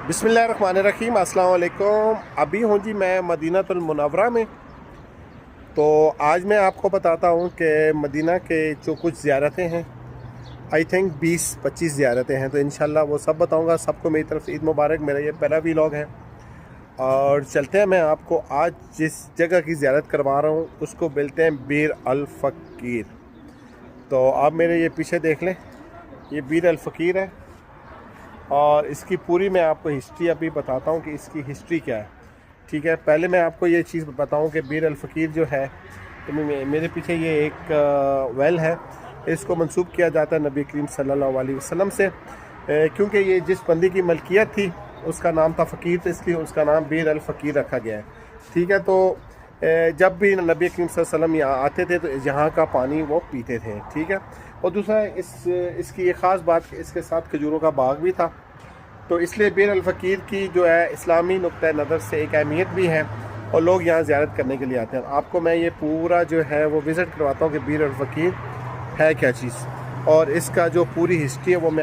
बिस्मिल्लाहिर्रहमानिर्रहीम, अस्सलाम वालेकुम। अभी हूँ जी मैं मदीनातुल मुनव्वरा में। तो आज मैं आपको बताता हूँ कि मदीना के जो कुछ ज़ियारतें हैं, आई थिंक 20-25 ज़ियारतें हैं, तो इंशाल्लाह वो सब बताऊँगा। सबको मेरी तरफ से ईद मुबारक। मेरा ये पहला व्लॉग है और चलते हैं। मैं आपको आज जिस जगह की ज़ियारत करवा रहा हूँ उसको बोलते हैं बीर अल फ़कीर। तो आप मेरे ये पीछे देख लें, ये बीर अल फ़कीर है और इसकी पूरी मैं आपको हिस्ट्री अभी बताता हूँ कि इसकी हिस्ट्री क्या है। ठीक है, पहले मैं आपको ये चीज़ बताऊँ कि बीर अल फ़कीर जो है, तो मेरे पीछे ये एक वेल है। इसको मंसूब किया जाता है नबी करीम सल्लल्लाहु अलैहि वसल्लम से, क्योंकि ये जिस बंदी की मलकियत थी उसका नाम था फ़कीर, तो इसलिए उसका नाम बीर अल फ़कीर रखा गया है। ठीक है, तो जब भी नबी करीम सल्लल्लाहु अलैहि वसल्लम यहाँ आते थे तो यहाँ का पानी वो पीते थे। ठीक है, और दूसरा इसकी एक ख़ास बात कि इसके साथ खजूरों का बाग भी था, तो इसलिए बीर अल फ़कीर की जो है इस्लामी नुक्ता नज़र से एक अहमियत भी है और लोग यहाँ ज़ियारत करने के लिए आते हैं। आपको मैं ये पूरा जो है वो विज़िट करवाता हूँ कि बीर अल फ़कीर है क्या चीज़, और इसका जो पूरी हिस्ट्री है वो मैं